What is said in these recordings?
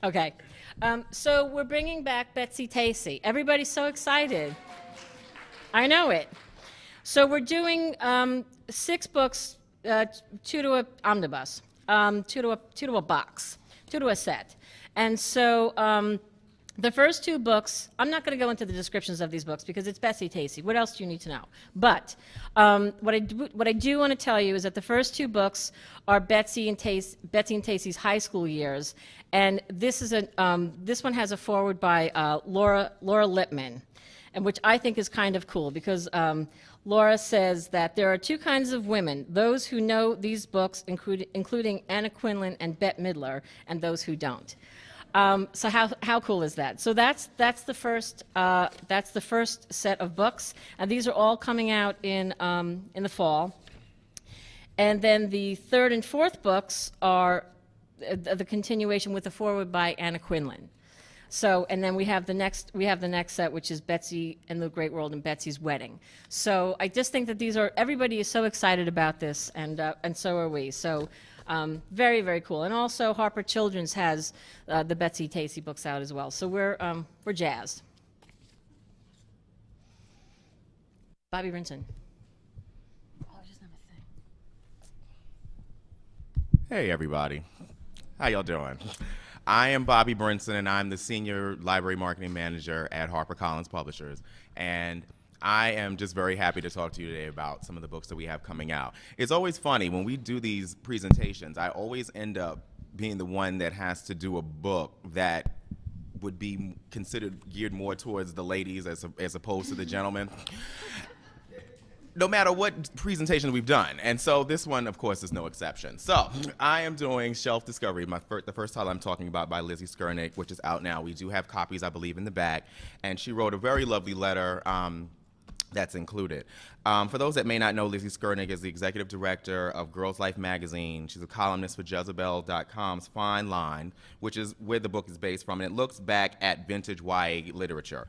Okay. So we're bringing back Betsy Tacy. Everybody's so excited. I know it. So we're doing 6 books, 2 to a omnibus, 2 to a box, 2 to a set. And so the first 2 books, I'm not going to go into the descriptions of these books because it's Betsy Tacy. What else do you need to know? But what I do want to tell you is that the first 2 books are Betsy and Tacy's high school years, and this one has a foreword by Laura Lippman, and which I think is kind of cool because Laura says that there are 2 kinds of women: those who know these books, including Anna Quinlan and Bette Midler, and those who don't. So how cool is that? So that's the first set of books, and these are all coming out in the fall. And then the 3rd and 4th books are the continuation with the foreword by Anna Quinlan. So, and then we have the next set, which is Betsy and the Great World and Betsy's Wedding. So I just think that everybody is so excited about this, and so are we. So very, very cool. And also Harper Children's has the Betsy Tacy books out as well. So we're jazzed. Bobby Brinson. Oh, I just have a thing. Hey everybody, how y'all doing? I am Bobby Brinson, and I'm the Senior Library Marketing Manager at HarperCollins Pubishers. And I am just very happy to talk to you today about some of the books that we have coming out. It's always funny, when we do these presentations, I always end up being the one that has to do a book that would be considered geared more towards the ladies as opposed to the gentlemen, no matter what presentation we've done. And so this one, of course, is no exception. So I am doing Shelf Discovery, the first title I'm talking about, by Lizzie Skurnick, which is out now. We do have copies, I believe, in the back. And she wrote a very lovely letter that's included. For those that may not know, Lizzie Skurnick is the executive director of Girls Life magazine. She's a columnist for Jezebel.com's Fine Line, which is where the book is based from, and it looks back at vintage YA literature.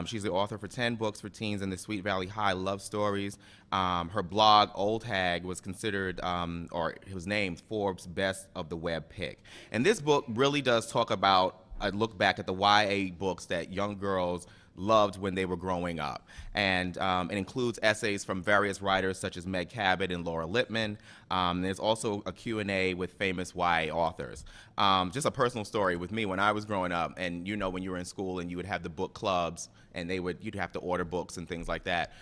She's the author for 10 books for teens in the Sweet Valley High love stories. Her blog, Old Hag, was considered, or it was named Forbes' Best of the Web pick. And this book really does talk about a look back at the YA books that young girls loved when they were growing up. And it includes essays from various writers such as Meg Cabot and Laura Lippman. There's also a Q&A with famous YA authors. Just a personal story with me when I was growing up, and you know, when you were in school and you would have the book clubs and you'd have to order books and things like that.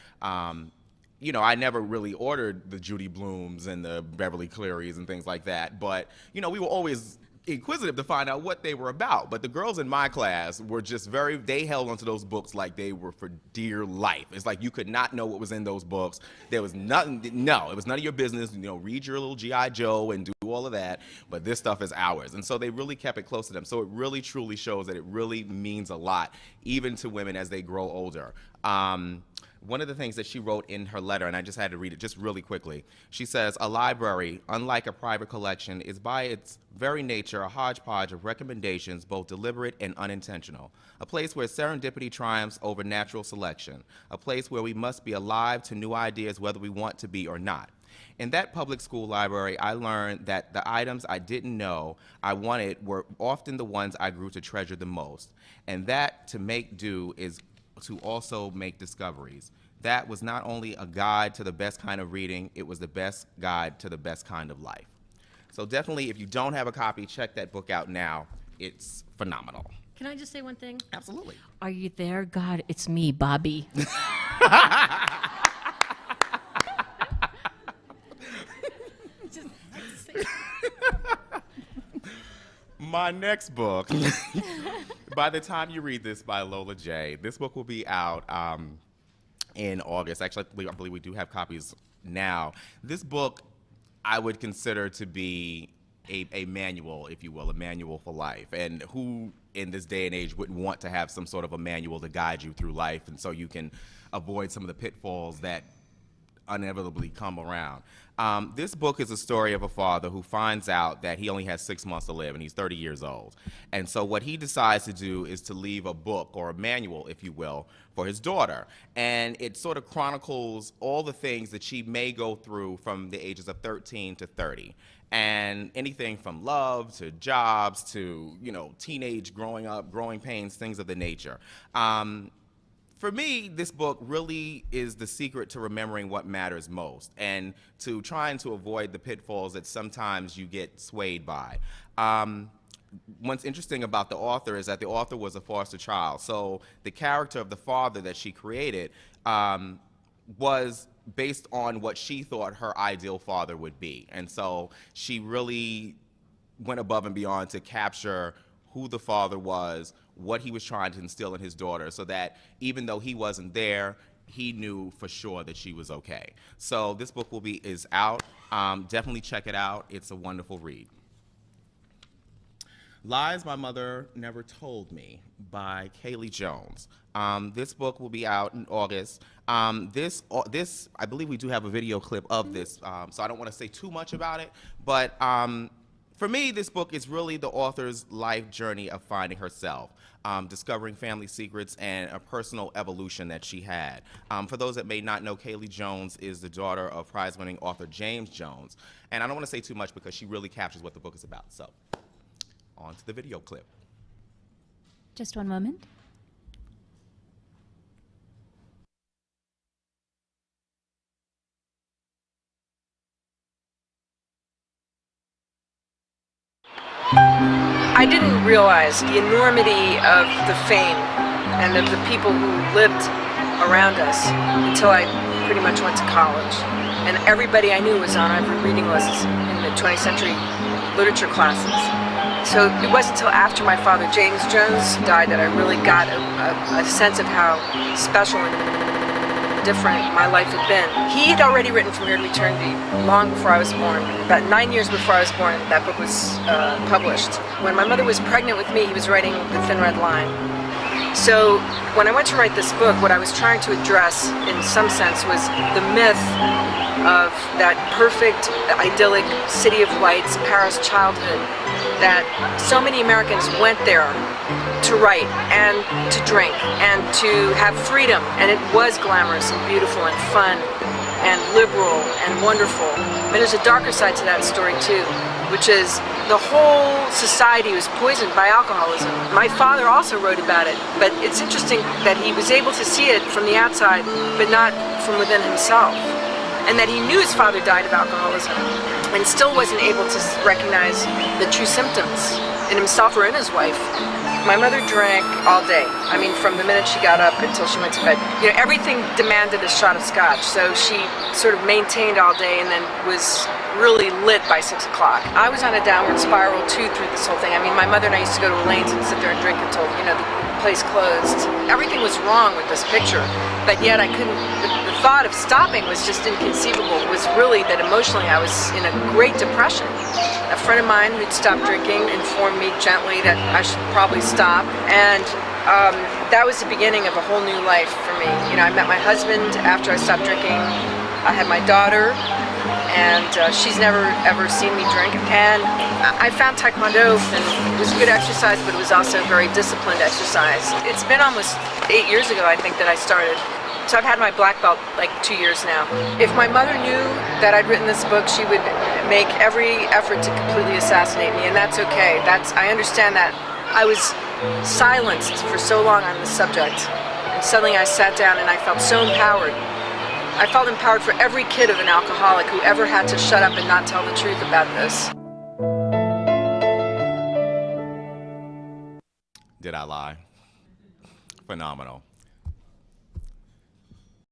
You know, I never really ordered the Judy Blooms and the Beverly Clearys and things like that, but you know, we were always inquisitive to find out what they were about. But the girls in my class were just they held onto those books like they were for dear life. It's like you could not know what was in those books. There was nothing, no, it was none of your business. You know, read your little G.I. Joe and do all of that, but this stuff is ours. And so they really kept it close to them. So it really truly shows that it really means a lot, even to women as they grow older. One of the things that she wrote in her letter, and I just had to read it just really quickly, she says, "A library, unlike a private collection, is by its very nature a hodgepodge of recommendations, both deliberate and unintentional. A place where serendipity triumphs over natural selection. A place where we must be alive to new ideas whether we want to be or not. In that public school library, I learned that the items I didn't know I wanted were often the ones I grew to treasure the most, and that to make do is to also make discoveries. That was not only a guide to the best kind of reading, it was the best guide to the best kind of life." So definitely, if you don't have a copy, check that book out now. It's phenomenal. Can I just say one thing? Absolutely. Are you there, God? It's me, Bobby. My next book, by the time you read this, by Lola Jaye, this book will be out in August. Actually, I believe we do have copies now. This book I would consider to be a manual, if you will, a manual for life. And who in this day and age wouldn't want to have some sort of a manual to guide you through life, and so you can avoid some of the pitfalls that inevitably come around. This book is a story of a father who finds out that he only has 6 months to live, and he's 30 years old. And so what he decides to do is to leave a book, or a manual, if you will, for his daughter. And it sort of chronicles all the things that she may go through from the ages of 13 to 30. And anything from love to jobs to, teenage growing up, growing pains, things of the nature. For me, this book really is the secret to remembering what matters most and to trying to avoid the pitfalls that sometimes you get swayed by. What's interesting about the author is that the author was a foster child. So the character of the father that she created was based on what she thought her ideal father would be. And so she really went above and beyond to capture who the father was, what he was trying to instill in his daughter, so that even though he wasn't there, he knew for sure that she was okay. So this book is out. Definitely check it out. It's a wonderful read. Lies My Mother Never Told Me by Kaylie Jones. This book will be out in August. This, I believe we do have a video clip of this, so I don't want to say too much about it, but for me, this book is really the author's life journey of finding herself, discovering family secrets and a personal evolution that she had. For those that may not know, Kaylie Jones is the daughter of prize-winning author James Jones, and I don't want to say too much because she really captures what the book is about. So, on to the video clip. Just one moment. I didn't realize the enormity of the fame and of the people who lived around us until I pretty much went to college. And everybody I knew was on every reading lists in the 20th century literature classes. So it wasn't until after my father, James Jones, died that I really got a sense of how special and different my life had been. He had already written From Here to Eternity long before I was born. About 9 years before I was born, that book was published. When my mother was pregnant with me, he was writing The Thin Red Line. So when I went to write this book, what I was trying to address in some sense was the myth of that perfect, idyllic city of lights, Paris childhood, that so many Americans went there to write and to drink and to have freedom. And it was glamorous and beautiful and fun and liberal and wonderful. But there's a darker side to that story too, which is the whole society was poisoned by alcoholism. My father also wrote about it, but it's interesting that he was able to see it from the outside, but not from within himself. And that he knew his father died of alcoholism and still wasn't able to recognize the true symptoms in himself or in his wife. My mother drank all day. I mean, from the minute she got up until she went to bed. Everything demanded a shot of scotch, so she sort of maintained all day and then was really lit by 6 o'clock. I was on a downward spiral too through this whole thing. I mean, my mother and I used to go to Elaine's and sit there and drink until, the place closed. Everything was wrong with this picture, but yet I couldn't, the thought of stopping was just inconceivable. It was really that emotionally I was in a great depression. A friend of mine who'd stopped drinking informed me gently that I should probably stop, and that was the beginning of a whole new life for me. I met my husband after I stopped drinking. I had my daughter, and she's never ever seen me drink. And I found Taekwondo, and it was good exercise, but it was also very disciplined exercise. It's been almost 8 years ago, I think, that I started. So I've had my black belt like 2 years now. If my mother knew that I'd written this book, she would make every effort to completely assassinate me, and that's okay. I understand that. I was silenced for so long on this subject, and suddenly I sat down and I felt so empowered. I felt empowered for every kid of an alcoholic who ever had to shut up and not tell the truth about this. Did I lie? Phenomenal.